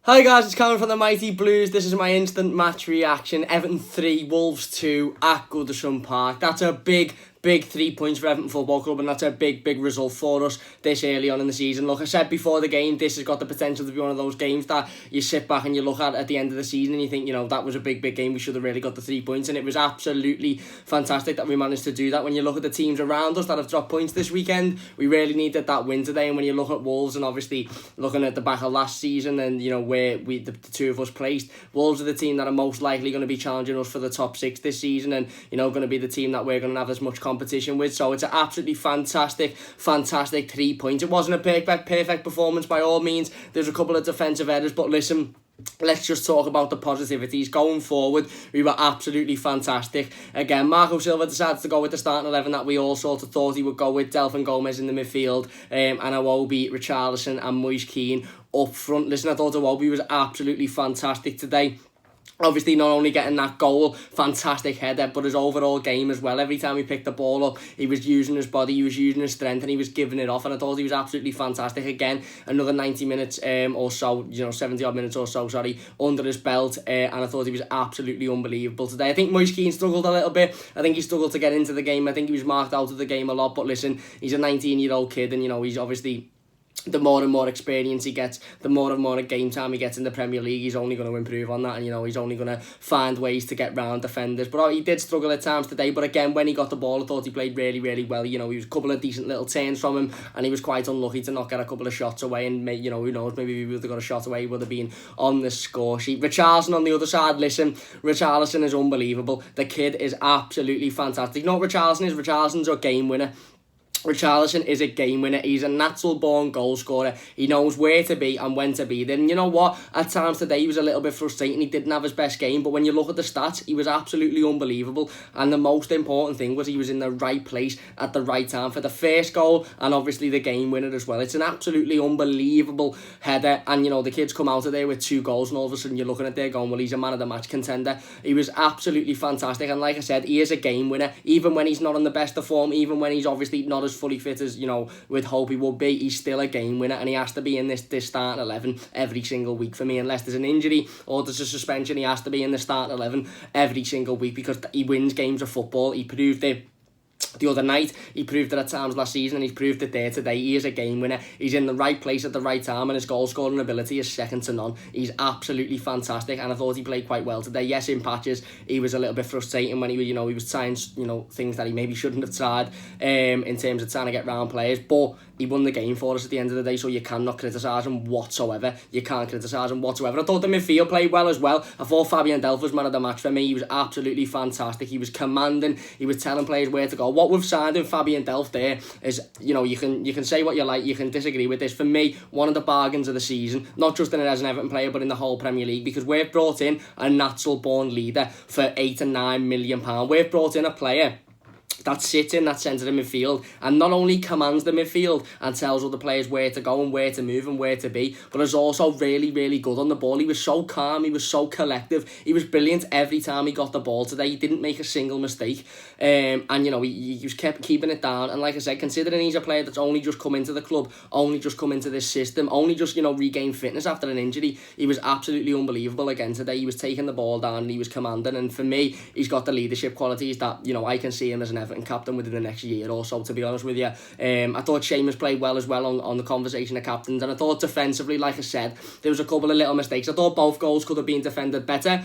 Hi guys, it's Cameron from the Mighty Blues. This is my instant match reaction. Everton 3, Wolves 2 at Goodison Park. That's a big 3 points for Everton Football Club, and that's a big result for us this early on in the season. Look, I said before the game, this has got the potential to be one of those games that you sit back and you look at the end of the season and you think, that was a big game. We should have really got the 3 points, and it was absolutely fantastic that we managed to do that. When you look at the teams around us that have dropped points this weekend, we really needed that win today. And when you look at Wolves, and obviously looking at the back of last season and, where the two of us placed, Wolves are the team that are most likely going to be challenging us for the top 6 this season, and, going to be the team that we're going to have as much competition with. So it's an absolutely fantastic 3 points. It wasn't a perfect performance by all means. There's a couple of defensive errors, but listen, let's just talk about the positivities. Going forward, we were absolutely fantastic. Again, Marco Silva decided to go with the starting 11 that we all sort of thought he would go with. Delph and Gomez in the midfield, and Iwobi, Richarlison and Moise Kean up front. Listen, I thought Iwobi was absolutely fantastic today. Obviously, not only getting that goal, fantastic header, but his overall game as well. Every time he picked the ball up, he was using his body, he was using his strength, and he was giving it off. And I thought he was absolutely fantastic. Again, another 90 minutes or so, 70 odd minutes or so, under his belt. And I thought he was absolutely unbelievable today. I think Moise Kean struggled a little bit. I think he struggled to get into the game. I think he was marked out of the game a lot. But listen, he's a 19-year-old kid, and, he's obviously, the more and more experience he gets, the more and more game time he gets in the Premier League, he's only going to improve on that, and he's only going to find ways to get round defenders. But he did struggle at times today, but again, when he got the ball, I thought he played really well. He was a couple of decent little turns from him, and he was quite unlucky to not get a couple of shots away, and who knows, maybe if he would have got a shot away, he would have been on the score sheet. Richarlison on the other side, listen, Richarlison is unbelievable. The kid is absolutely fantastic. You know what Richarlison is? Richarlison's a game winner. Richarlison is a game winner. He's a natural born goal scorer. He knows where to be and when to be there. And you know what? At times today he was a little bit frustrating. He didn't have his best game, but when you look at the stats, he was absolutely unbelievable. And the most important thing was he was in the right place at the right time for the first goal and obviously the game winner as well. It's an absolutely unbelievable header. And the kids come out of there with 2 goals, and all of a sudden you're looking at there going, well, he's a man of the match contender. He was absolutely fantastic. And like I said, he is a game winner. Even when he's not on the best of form, even when he's obviously not as fully fit as we'd hope he would be, he's still a game winner, and he has to be in this starting 11 every single week for me. Unless there's an injury or there's a suspension, he has to be in the starting 11 every single week, because he wins games of football. He proved it the other night, he proved it at times last season, and he's proved it there today. He is a game winner. He's in the right place at the right time, and his goal scoring ability is second to none. He's absolutely fantastic, and I thought he played quite well today. Yes, in patches he was a little bit frustrating when he was trying things that he maybe shouldn't have tried in terms of trying to get round players, but he won the game for us at the end of the day, so you cannot criticise him whatsoever. You can't criticise him whatsoever. I thought the midfield played well as well. I thought Fabian Delph was man of the match for me. He was absolutely fantastic. He was commanding. He was telling players where to go. What we've signed in Fabian Delph there is, you can say what you like, you can disagree with this. For me, one of the bargains of the season, not just in it as an Everton player, but in the whole Premier League, because we've brought in a natural born leader for £8 and £9 million. We've brought in a player that sits in that centre of midfield and not only commands the midfield and tells other players where to go and where to move and where to be, but is also really good on the ball. He was so calm, he was so collective, he was brilliant every time he got the ball today. He didn't make a single mistake, and he was kept keeping it down. And like I said, considering he's a player that's only just come into the club, only just come into this system, only just regained fitness after an injury, he was absolutely unbelievable again today. He was taking the ball down and he was commanding, and for me, he's got the leadership qualities that I can see him as an Everton captain within the next year or so, to be honest with you. I thought Seamus played well as well on the conversation of captains, and I thought defensively, like I said, there was a couple of little mistakes. I thought both goals could have been defended better.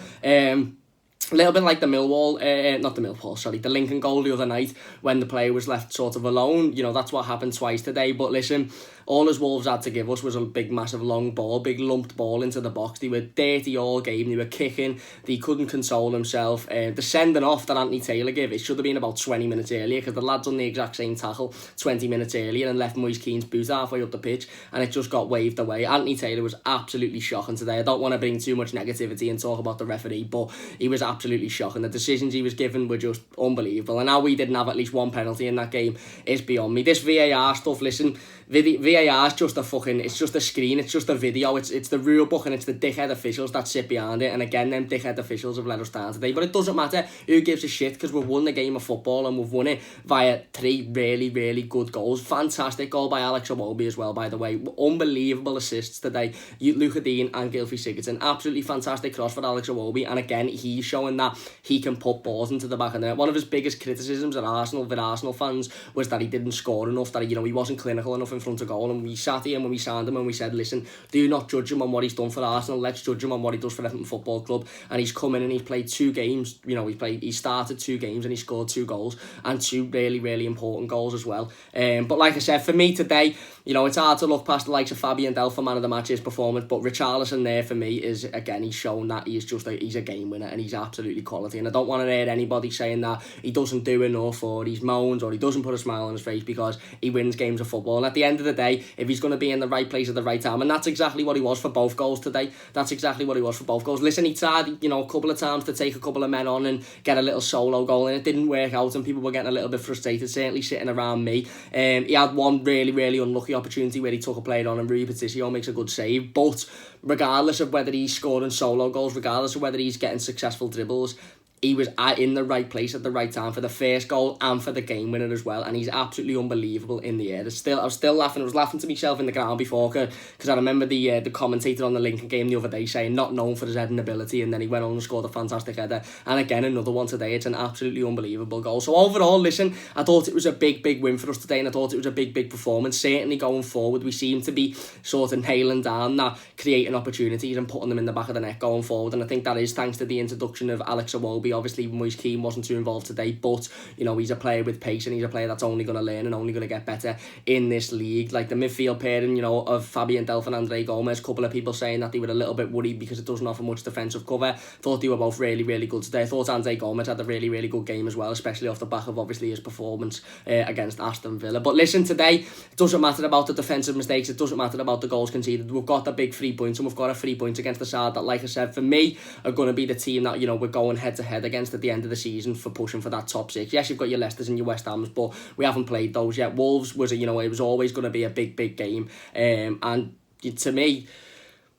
A little bit like the the Lincoln goal the other night when the player was left sort of alone. That's what happened twice today. But listen, all his Wolves had to give us was a big, massive, long ball, big lumped ball into the box. They were dirty all game. They were kicking. They couldn't console themselves. The sending off that Anthony Taylor gave, it should have been about 20 minutes earlier, because the lad's done the exact same tackle 20 minutes earlier and left Moise Kean's boot halfway up the pitch, and it just got waved away. Anthony Taylor was absolutely shocking today. I don't want to bring too much negativity and talk about the referee, but he was absolutely shocking. The decisions he was given were just unbelievable, and how we didn't have at least one penalty in that game is beyond me. This VAR stuff, listen, VAR VAR is just it's just a screen, it's just a video, it's the rule book and it's the dickhead officials that sit behind it, and again, them dickhead officials have let us down today, but it doesn't matter who gives a shit, because we've won the game of football and we've won it via 3 really, really good goals. Fantastic goal by Alex Iwobi as well, by the way. Unbelievable assists today. Luca Dean and Gylfi Sigurdsson. Absolutely fantastic cross for Alex Iwobi, and again, he's showing that he can put balls into the back of the net. One of his biggest criticisms at Arsenal with Arsenal fans was that he didn't score enough, that he wasn't clinical enough in front of goal, and we sat here when we signed him and we said, listen, do not judge him on what he's done for Arsenal, let's judge him on what he does for Everton Football Club. And he's come in and he's played 2 games, he started 2 games and he scored 2 goals, and 2 really, really important goals as well. But like I said, for me today, it's hard to look past the likes of Fabian Delph for man of the match's performance, but Richarlison there for me is, again, he's shown that he's a game winner and he's absolutely quality. And I don't want to hear anybody saying that he doesn't do enough or he's moans or he doesn't put a smile on his face, because he wins games of football. And at the end of the day, if he's going to be in the right place at the right time, and that's exactly what he was for both goals today. Listen, he tried, a couple of times to take a couple of men on and get a little solo goal, and it didn't work out, and people were getting a little bit frustrated, certainly sitting around me. He had one really, really unlucky opportunity where he took a player on and Rui Patricio makes a good save, but regardless of whether he's scoring solo goals, regardless of whether he's getting successful dribbles, he was in the right place at the right time for the first goal and for the game winner as well, and he's absolutely unbelievable in the air. I was still laughing. I was laughing to myself in the ground before, because I remember the commentator on the Lincoln game the other day saying not known for his heading ability, and then he went on and scored a fantastic header, and again another one today. It's an absolutely unbelievable goal. So overall, listen, I thought it was a big win for us today, and I thought it was a big performance. Certainly going forward, we seem to be sort of nailing down that, creating opportunities and putting them in the back of the net going forward, and I think that is thanks to the introduction of Alex Iwobi. Obviously, Moise Keane wasn't too involved today, but he's a player with pace, and he's a player that's only going to learn and only going to get better in this league. Like the midfield pairing, of Fabian Delph and Andre Gomez, a couple of people saying that they were a little bit worried because it doesn't offer much defensive cover. Thought they were both really, really good today. I thought Andre Gomez had a really, really good game as well, especially off the back of obviously his performance against Aston Villa. But listen, today, it doesn't matter about the defensive mistakes, it doesn't matter about the goals conceded. We've got the big 3 points, and we've got a 3 points against the side that, like I said, for me, are going to be the team that, we're going head to head against at the end of the season for pushing for that top 6. Yes, you've got your Leicesters and your West Hams, but we haven't played those yet. Wolves was it was always going to be a big game, and to me,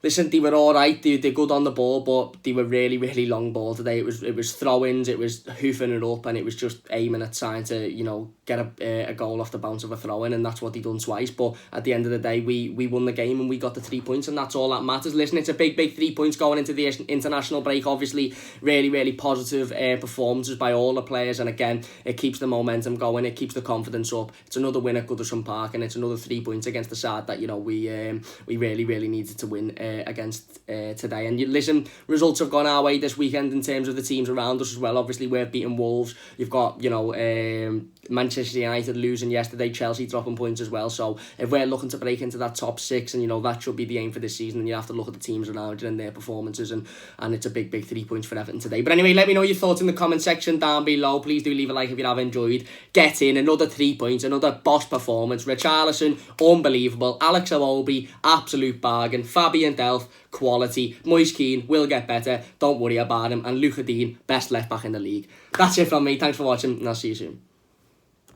listen, they were alright, they're good on the ball, but they were really, really long ball today. It was throw-ins, it was hoofing it up, and it was just aiming at trying to, get a goal off the bounce of a throw-in, and that's what they done twice. But at the end of the day, we won the game and we got the 3 points, and that's all that matters. Listen, it's a big 3 points going into the international break. Obviously, really, really positive performances by all the players, and again, it keeps the momentum going, it keeps the confidence up. It's another win at Goodison Park, and it's another 3 points against the side that, we really, really needed to win against today. And listen, results have gone our way this weekend in terms of the teams around us as well. Obviously, we've beaten Wolves. You've got, Manchester United losing yesterday, Chelsea dropping points as well. So if we're looking to break into that top 6, and that should be the aim for this season, and you have to look at the teams around you and their performances, and it's a big 3 points for Everton today. But anyway, let me know your thoughts in the comment section down below. Please do leave a like if you have enjoyed. Get in another 3 points, another boss performance. Richarlison, unbelievable. Alex Iwobi, absolute bargain. Fabian Delph, quality. Moise Keane will get better, don't worry about him. And Luca Dean, best left back in the league. That's it from me. Thanks for watching, and I'll see you soon.